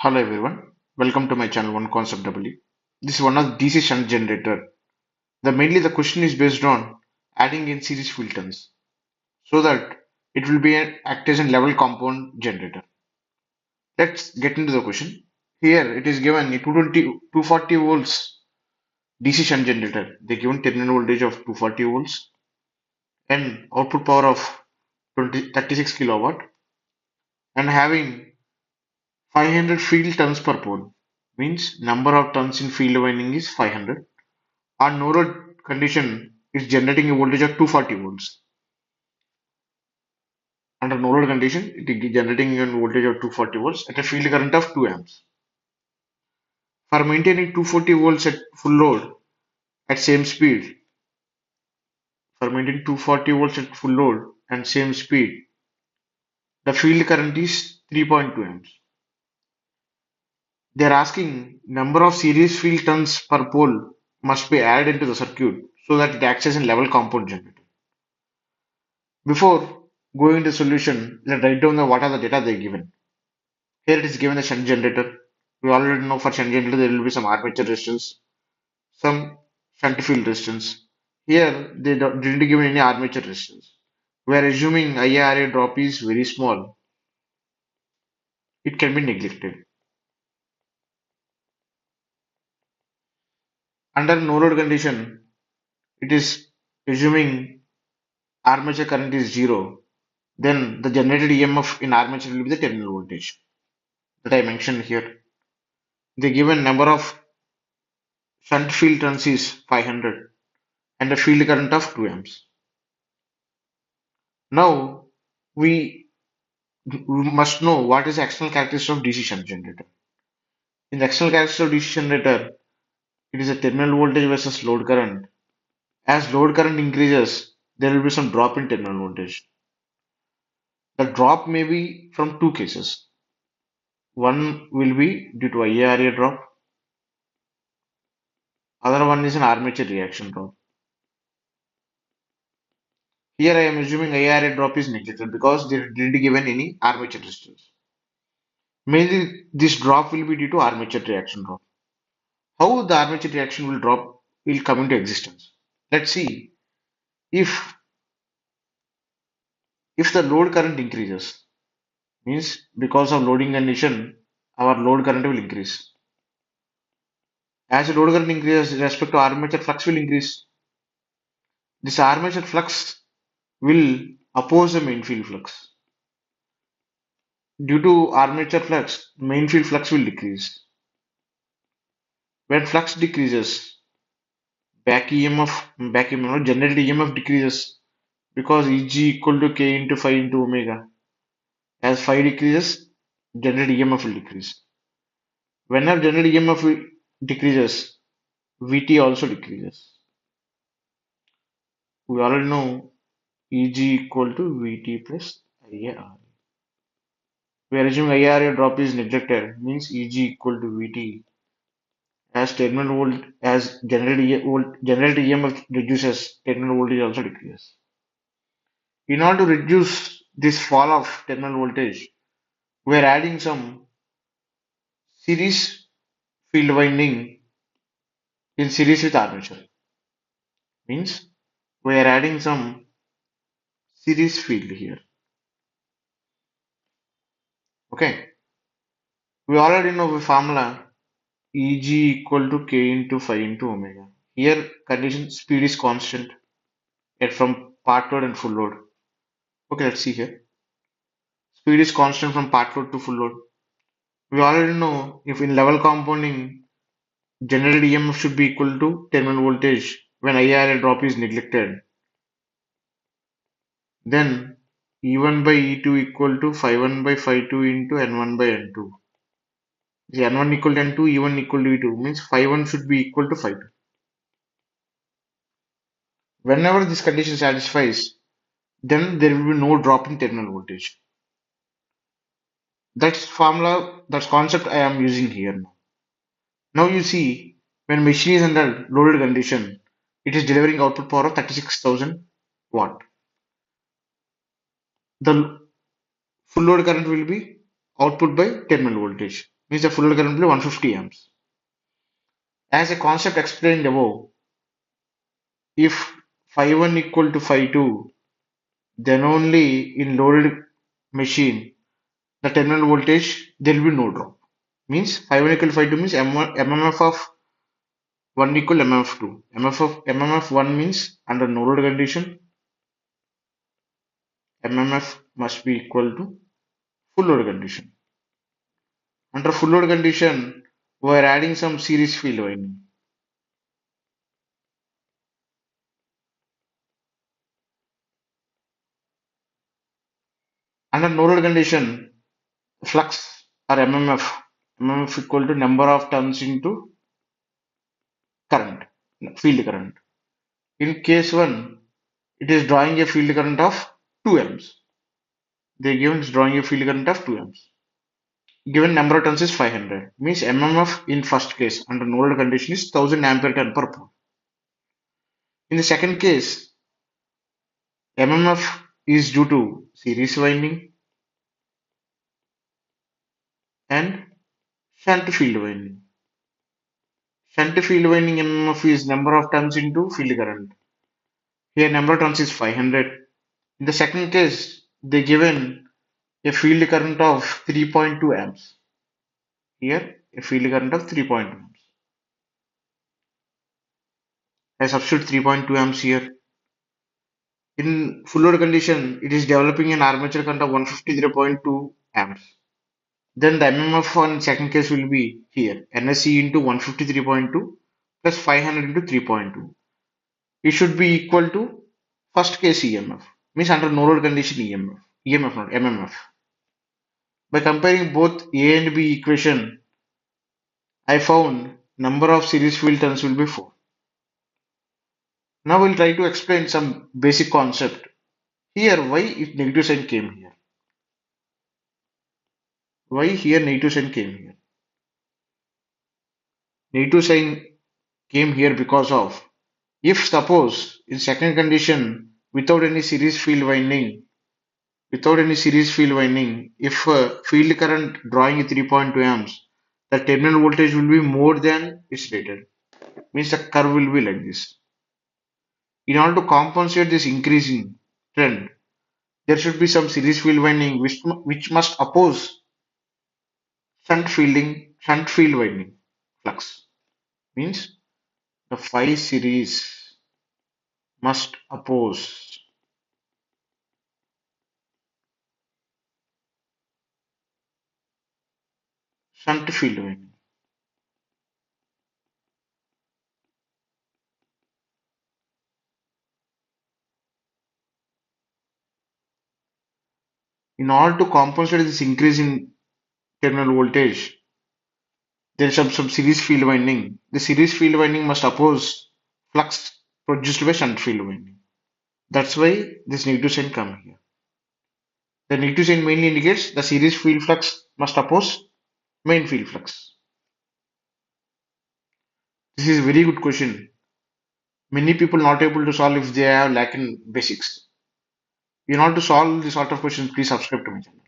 Hello everyone, welcome to my channel oneconceptelectrical. This is one of the DC shunt generator. Mainly the question is based on adding in series filters so that it will be an act as a level compound generator. Let's get into the question. Here it is given a 240 volts DC shunt generator. They given terminal voltage of 240 volts and output power of 36 kilowatt and having 500 field turns per pole. Means number of turns in field winding is 500. Our no load condition is generating a voltage of 240 volts. Under no load condition, it is generating a voltage of 240 volts at a field current of 2 amps. For maintaining 240 volts at full load at same speed, for maintaining 240 volts at full load and same speed, the field current is 3.2 amps. They are asking number of series field turns per pole must be added into the circuit so that it acts as a level compound generator. Before going to solution, let's write down what are the data they given. Here it is given a shunt generator. We already know for shunt generator there will be some armature resistance, some shunt field resistance. Here they didn't give any armature resistance. We are assuming IARA drop is very small. It can be neglected. Under no load condition, it is assuming armature current is zero. Then the generated EMF in armature will be the terminal voltage that I mentioned here. The given number of shunt field turns is 500 and a field current of 2 amps. Now we must know what is the external characteristic of DC shunt generator. In the external characteristic of DC generator, it is a terminal voltage versus load current. As load current increases, there will be some drop in terminal voltage. The drop may be from two cases. One will be due to IARA drop, other one is an armature reaction drop. Here I am assuming IARA drop is neglected because they didn't given any armature resistance. Mainly this drop will be due to armature reaction drop. How the armature reaction will drop will come into existence. Let's see if the load current increases, means because of loading condition, our load current will increase. As the load current increases, respect to armature flux will increase. This armature flux will oppose the main field flux. Due to armature flux, main field flux will decrease. When flux decreases, generated EMF decreases because Eg equal to K into phi into omega. As phi decreases, generated EMF will decrease. Whenever generated EMF decreases, Vt also decreases. We already know Eg equal to Vt plus IAR. We are assuming IAR drop is neglected, means Eg equal to Vt. As terminal volt as generated EMF reduces, terminal voltage also decreases. In order to reduce this fall of terminal voltage, we are adding some series field winding in series with armature. Means we are adding some series field here. Okay. We already know the formula Eg equal to K into phi into omega. Here condition speed is constant at from part load and full load. Okay, let's see here. Speed is constant from part load to full load. We already know if in level compounding generated EMF should be equal to terminal voltage when IRL drop is neglected. Then E1 by E2 equal to phi1 by phi2 into N1 by N2. The N1 equal to N2, E1 equal to E2 means phi1 should be equal to phi2. Whenever this condition satisfies, then there will be no drop in terminal voltage. That's formula, that's concept I am using here now. Now you see, when machine is under loaded condition, it is delivering output power of 36,000 watt. The full load current will be output by terminal voltage. means the full load current will be 150 amps. As a concept explained above, if phi1 equal to phi2, then only in loaded machine the terminal voltage there will be no drop. Means phi1 equal to phi2 means M1, MMF of 1 equal MMF 2. MMF 1 means under no load condition MMF must be equal to full load condition. Under full load condition we are adding some series field winding. Under no load condition flux or MMF equal to number of turns into current, field current. In case 1 it is drawing a field current of 2 amps. They given is drawing a field current of 2 amps. Given number of turns is 500. Means MMF in first case under no load condition is 1000 ampere turn per pole. In the second case, MMF is due to series winding and shunt field winding. Shunt field winding MMF is number of turns into field current. Here number of turns is 500. In the second case, they given a field current of 3.2 amps. Here a field current of 3.2 amps. I substitute 3.2 amps here. In full load condition, it is developing an armature current of 153.2 amps. Then the MMF on second case will be here NSE into 153.2 plus 500 into 3.2. It should be equal to first case EMF, means under no load condition EMF not MMF. By comparing both A and B equation, I found number of series field turns will be 4. Now we'll try to explain some basic concept. Here, why if negative sign came here? Why here negative sign came here? Negative sign came here because of if suppose in second condition without any series field winding, if field current drawing 3.2 amps, the terminal voltage will be more than its rated. Means the curve will be like this. In order to compensate this increasing trend, there should be some series field winding which must oppose shunt field winding flux. Means the phi series must oppose shunt field winding. In order to compensate this increase in terminal voltage, there is some series field winding. The series field winding must oppose flux produced by shunt field winding. That's why this negative sign come here. The negative sign mainly indicates the series field flux must oppose main field flux. This is a very good question. Many people not able to solve if they have lack in basics. In order to solve this sort of questions, please subscribe to my channel.